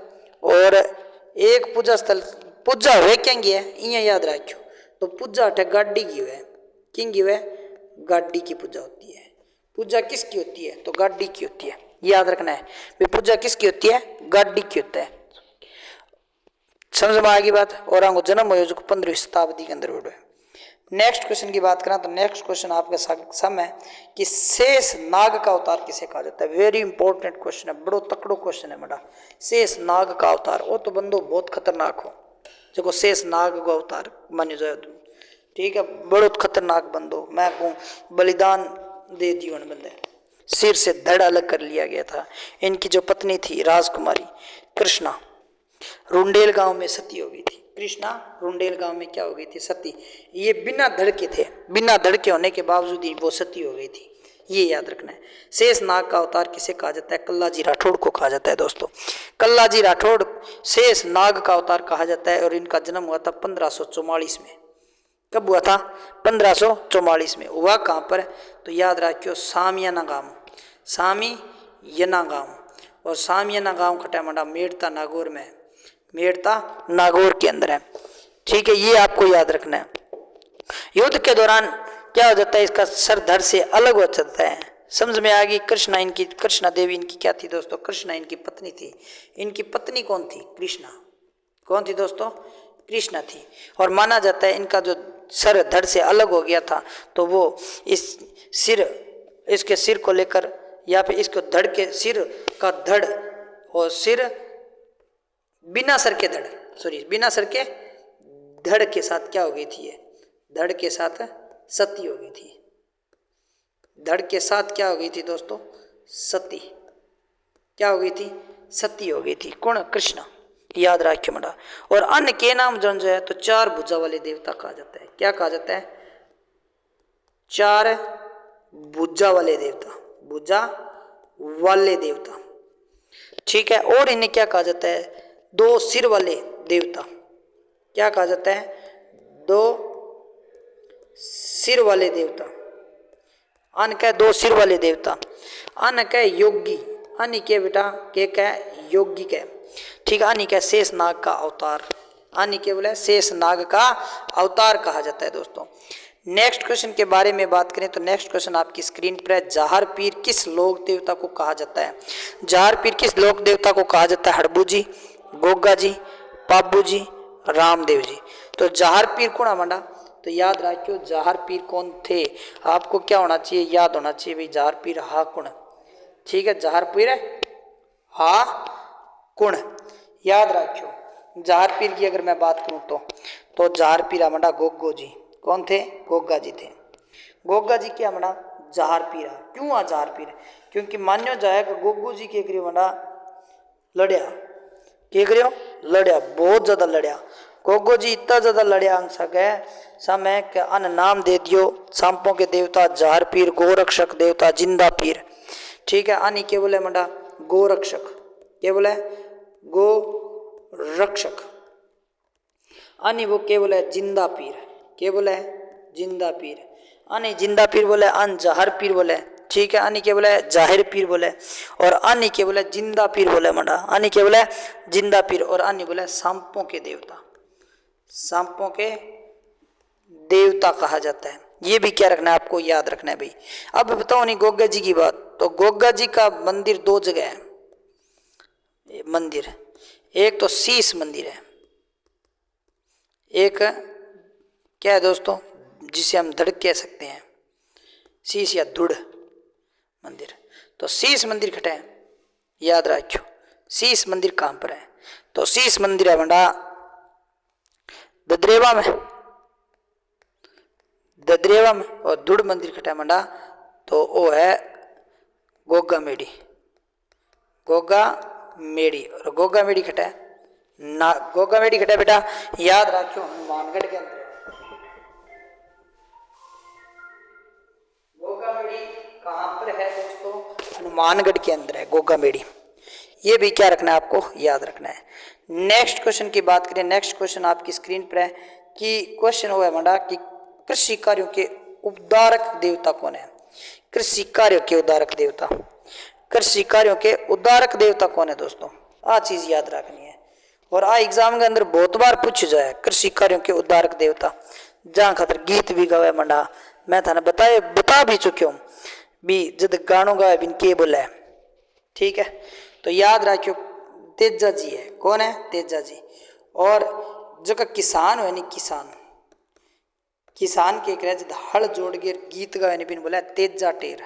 और एक पूजा स्थल पूजा हुए केंगे है इं याद रखियो। तो पूजा अठे गाड़ी की हुए, किंग हुए गाड़ी की पूजा होती है। पूजा किसकी होती है? तो गाड़ी की होती है। याद रखना है भी पूजा किसकी होती है? गाड़ी की होता है। समझ में आ गई बात। और आंगो जन्म हो जो 15वीं शताब्दी के अंदर हुआ है। नेक्स्ट क्वेश्चन की बात करें तो नेक्स्ट क्वेश्चन आपके सामने है कि शेष नाग का अवतार किसे कहा जाता है? वेरी इंपॉर्टेंट क्वेश्चन है, बड़ो तकड़ो क्वेश्चन है बड़ा। शेष नाग का अवतार, वो तो बंदो बहुत खतरनाक हो जो शेष नाग को अवतार मानो जाए, ठीक है। बड़ो खतरनाक बंदो, मैं कहूँ बलिदान दे जीवन बंदे, सिर से धड़ अलग कर लिया गया था। इनकी जो पत्नी थी राजकुमारी कृष्णा, रुंडेल गांव में सती हो गई थी। कृष्णा रुंडेल गांव में क्या हो गई थी? सती। ये बिना धड़ के थे, बिना धड़ के होने के बावजूद ही वो सती हो गई थी। ये याद रखना है। शेष नाग का अवतार किसे कहा जाता है? कल्लाजी राठौड़ को कहा जाता है दोस्तों। कल्लाजी राठौड़ शेष नाग का अवतार कहा जाता है। और इनका जन्म हुआ था 1544 में। कब हुआ था? 1544 में। हुआ कहाँ पर? तो याद रखियो सामियाना गांव, सामियाना गांव। और सामियाना गांव खटा मंडा मेड़ता नागौर में, मेड़ता नागौर के अंदर है, ठीक है। ये आपको याद रखना है। युद्ध के दौरान क्या हो जाता है? इसका सर धड़ से अलग हो जाता है। समझ में आ गई। कृष्णा इनकी, कृष्णा देवी इनकी क्या थी दोस्तों? कृष्णा इनकी पत्नी थी। इनकी पत्नी कौन थी? कृष्णा। कौन थी दोस्तों? कृष्णा थी। और माना जाता है इनका जो सर धड़ से अलग हो गया था, तो वो इसके सिर को लेकर, या फिर इसको धड़ के सिर का धड़ और सिर बिना सर के धड़, सॉरी बिना सर के धड़ के साथ क्या हो गई थी? ये धड़ के साथ सती हो गई थी। धड़ के साथ क्या हो गई थी दोस्तों? सती। क्या हो गई थी? सती हो गई थी। कौन? कृष्णा। याद रखियो मंडा। और अन्य के नाम जो है तो 4 भुजा वाले देवता कहा जाता है। क्या कहा जाता है? 4 भुजा वाले देवता, भुजा वाले देवता, ठीक है। और इन्हें क्या कहा जाता है? 2 सिर वाले देवता। क्या कहा जाता है? 2 सिर वाले देवता। अन कह 2 सिर वाले देवता। अन कह योगी, अन के बेटा के कह योगी कह, ठीक है। अन कह शेष नाग का अवतार, अन के बोले शेष नाग का अवतार कहा जाता है दोस्तों। नेक्स्ट क्वेश्चन के बारे में बात करें तो नेक्स्ट क्वेश्चन आपकी स्क्रीन पर है। जहार पीर किस लोक देवता को कहा जाता है? जहार पीर किस लोक देवता को कहा जाता है? हड़बू जी, गोगा जी, पाबू जी, रामदेव जी। तो जहार पीर कौन मंडा? तो याद रखियो जहार पीर कौन थे। आपको क्या होना चाहिए, याद होना चाहिए भाई जहार पीर हा कुण। ठीक है, जहार पीर हा कुण याद रखियो। जहार पीर की अगर मैं बात करूं तो जहार पीर अमडा गोगो जी कौन थे, गोगा जी थे। गोगा जी के अमडा जहार पीर क्यों आ जहार पीर, क्योंकि मान्यो जाएगा गोगो जी के करियो मंडा लड़िया, के करियो लड़िया, बहुत ज्यादा लड़िया। गोगो जी इतना ज्यादा लड़िया अंग सके समय के अन नाम दे दियो सांपों के देवता जहार पीर, गोरक्षक देवता जिंदा पीर। ठीक है, अनी के बोले मंडा गोरक्षक, के बोले गो रक्षक, अनी वो के बोले जिंदा पीर, के बोले जिंदा पीर, अनी जिंदा पीर बोले अन जहर पीर बोले। ठीक है, अनी के बोले जाहिर पीर बोले और अनी के बोले जिंदा पीर बोले मंडा, अनी के बोले जिंदा पीर और अनी बोले सांपों के देवता, सांपों के देवता कहा जाता है। ये भी क्या रखना है आपको, याद रखना है भाई। अब बताओ नहीं गोगा जी की बात, तो गोगा जी का मंदिर दो जगह है मंदिर, एक तो शीश मंदिर है, एक क्या है दोस्तों जिसे हम धड़ कह सकते हैं, शीश या धुड़ मंदिर। तो शीश मंदिर खटे है, याद रखियो शीश मंदिर कहां पर है, तो शीश मंदिर है बंडा ददरेवा में, ददरेवा में। और धुड़ मंदिर खटा है मंडा तो वो है गोगा मेड़ी, गोगा मेड़ी। और गोगा मेड़ी खटा है ना, गोगा मेड़ी खटा है बेटा याद रखियो हनुमानगढ़ के अंदर। गोगा मेड़ी कहां पर है दोस्तों, हनुमानगढ़ के अंदर है गोगा मेड़ी। ये भी क्या रखना है आपको, याद रखना है। नेक्स्ट क्वेश्चन की बात करें, नेक्स्ट क्वेश्चन आपकी स्क्रीन पर है कि क्वेश्चन हुआ है मंडा कि कृषि कार्यों के उद्धारक देवता कौन है। कृषि कार्यों के उद्धारक देवता, कृषि कार्यों के उद्धारक देवता कौन है दोस्तों, आ चीज याद रखनी है। और आ एग्जाम के अंदर बहुत बार पूछ जाए कृषि कार्यों के उद्धारक देवता, जहां खातर गीत भी गावे मंडा, मैं थाने बता भी चुक्यो भी जद गानों गावे बिन के बोले। ठीक है, तो याद रखियो तेजा जी है, कौन है तेजा जी। और जो का किसान है नहीं, किसान किसान के करे जब हल जोड़ के गीत गावे बिन बोला तेजा टेर,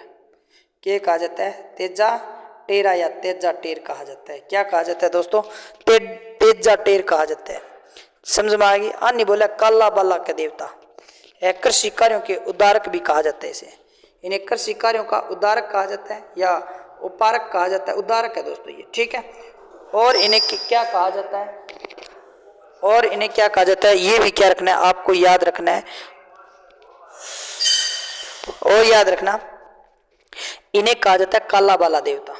के कहा जाता है तेजा टेरा या तेजा टेर कहा जाता है। क्या कहा जाता है दोस्तों, तेजा टेर कहा जाता है। समझ में आ गई। अन्य बोला काला बाला के देवता, कृषि कार्यों के उद्धारक भी कहा जाता है इसे, इन्हें कृषि कार्यों का उद्धारक कहा जाता है या उपारक कहा जाता है, उद्धारक है दोस्तों ये। ठीक है, और इन्हें क्या कहा जाता है, और इन्हें क्या कहा जाता है, ये भी क्या रखना है आपको, याद रखना है। और याद रखना इन्हें कहा जाता है काला बाला देवता,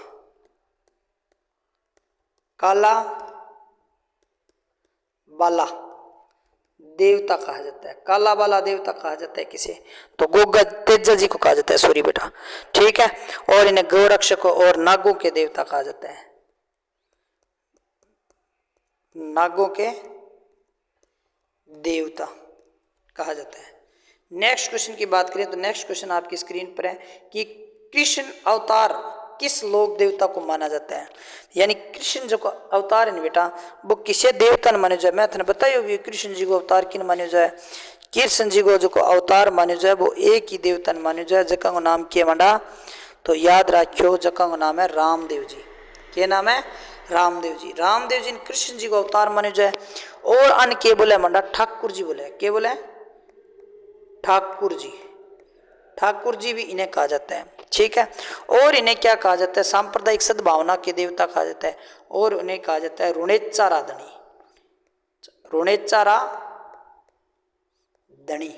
काला बाला देवता कहा जाता है, काला बाला देवता कहा जाता है किसे, तो गोगा तेजा जी को कहा जाता है, सॉरी बेटा। ठीक है, और इन्हें गौरक्षक और नागों के देवता कहा जाता है, नागों के देवता कहा जाता है। नेक्स्ट क्वेश्चन की बात करें तो नेक्स्ट क्वेश्चन आपकी स्क्रीन पर है कि कृष्ण अवतार किस लोक देवता को माना जाता है। यानी कृष्ण जो अवतार है बेटा वो किसे देवता ने माने जाए, मैं तुम्हें बताइयो भी कृष्ण जी को अवतार किन माने जाए। कृष्ण जी को जो अवतार माने जाए वो एक ही देवता ने माने जाए, जका को नाम किया मंडा, तो याद रखियो जका को नाम है रामदेव जी। क्या नाम है, रामदेव जी। रामदेव जी ने कृष्ण जी को अवतार माने जाए। और अन के बोले मंडा ठाकुर जी बोले, के बोले ठाकुर जी, ठाकुर जी भी इन्हें कहा जाता है। ठीक है, और इन्हें क्या कहा जाता है, सांप्रदायिक सद्भावना के देवता कहा जाता है। और उन्हें कहा जाता है रुणेचारा धनी, रुणेचारा धनी,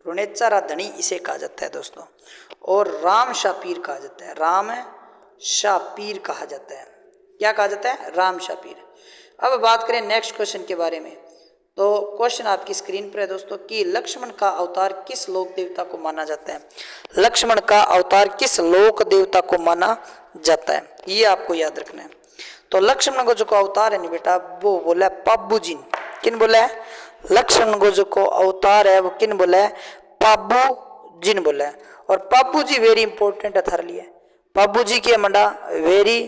रुणेचारा धनी इसे कहा जाता है दोस्तों। और राम शापीर कहा जाता है, राम शापीर कहा जाता है। क्या कहा जाता है, राम शापीर। अब बात करें नेक्स्ट क्वेश्चन के बारे में, तो क्वेश्चन आपकी स्क्रीन पर है दोस्तों कि लक्ष्मण का अवतार किस लोक देवता को माना जाता है। लक्ष्मण का अवतार किस लोक देवता को माना जाता है, ये आपको याद रखना है। तो लक्ष्मण को जो को अवतार है नहीं बेटा वो बोला है पाबू जी। किन बोला है, लक्ष्मण को जो को अवतार है वो किन बोला है, पाबू जी ने बोला है। और पाबू जी वेरी इंपॉर्टेंट है थारे लिए, पाबू जी के मंडा वेरी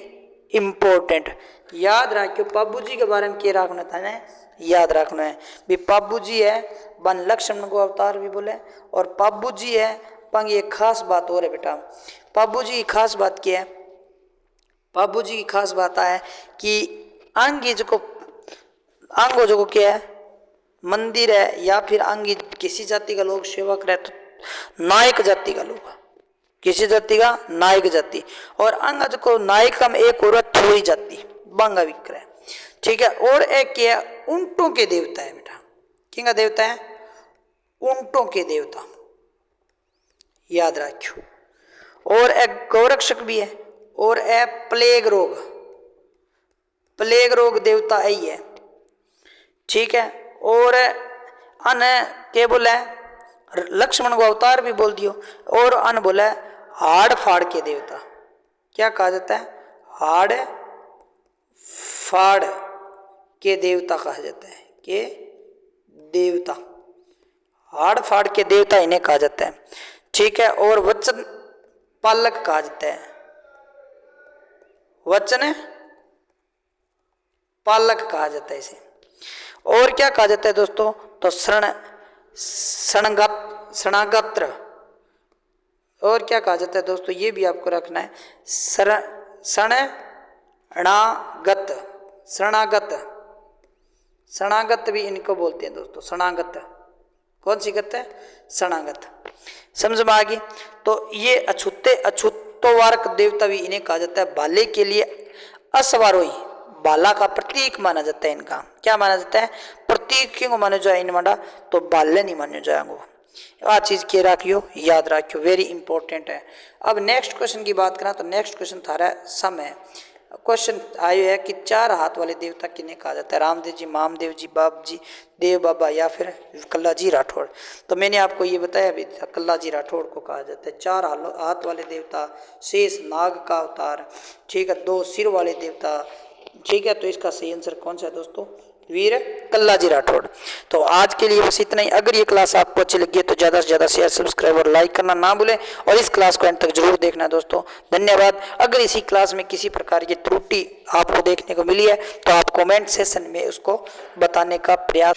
इम्पोर्टेंट। याद रखियो पाबू जी के बारे में क्या रखना था ना, याद रखना है भी पाबू जी है बन लक्ष्मण को अवतार भी बोले, और पाबू जी है पंग ये खास बात और है बेटा। पाबू जी की खास बात क्या है, पाबू जी की खास बात है कि अंगी जो अंगो जो क्या है मंदिर है या फिर अंगी किसी जाति का लोग सेवा करे तो नायक जाति का लोग, किसी जाति का नायक जाति, और अंग को नायक हम एक औरत थोड़ी जाति बांगा विक्रय, ठीक है। और एक क्या है ऊंटों के देवता है बेटा, किंगा देवता है, ऊंटों के देवता, याद रखियो। और एक गौरक्षक भी है, और एक प्लेग रोग देवता यही है, ठीक है। और अन के बोले लक्ष्मण को अवतार भी बोल दियो, और अन बोले हाड़ फाड़ के देवता, क्या कहा जाता है, हाड़ फाड़ के देवता कहा जाता है, के देवता, हाड़ फाड़ के देवता इन्हें कहा जाता है, ठीक है। और वचन पालक कहा जाता है, वचन पालक कहा जाता है इसे। और क्या कहा जाता है दोस्तों, तो शरणागत्र, और क्या कहा जाता है दोस्तों, ये भी आपको रखना है, शरणागत भी इनको बोलते हैं दोस्तों, शरणागत, कौन सी गत है, शरणागत, समझ में आ गई। तो ये अछूतोवारक देवता भी इन्हें कहा जाता है। भाले के लिए असवारोही, भाला का प्रतीक माना जाता है इनका, क्या माना जाता है, प्रतीक क्यों मानो जाए इन माना, तो भाले नहीं मानो जाएंगे, आ चीज के रखियो, याद रखियो, वेरी इंपॉर्टेंट है। अब नेक्स्ट क्वेश्चन की बात करें तो नेक्स्ट क्वेश्चन थारा समय क्वेश्चन आयो है कि 4 हाथ वाले देवता किन्हें कहा जाता है, रामदेव जी, मामदेव जी, बाप जी, देव बाबा या फिर कल्ला जी राठौड़। तो मैंने आपको ये बताया भी था, कल्ला जी राठौड़ को कहा जाता है। 4 हाथ वाले देवता, शेष नाग का अवतार, ठीक है, 2 सिर वाले देवता, ठीक है। तो इसका सही आंसर कौन सा है दोस्तों, वीर कल्ला जी राठौड़। तो आज के लिए बस इतना ही। अगर ये क्लास आपको अच्छी लगी है तो ज़्यादा से ज़्यादा शेयर, सब्सक्राइब और लाइक करना ना भूलें, और इस क्लास को अंत तक जरूर देखना दोस्तों। धन्यवाद। अगर इसी क्लास में किसी प्रकार की त्रुटि आपको देखने को मिली है तो आप कमेंट सेक्शन में उसको बताने का प्रयास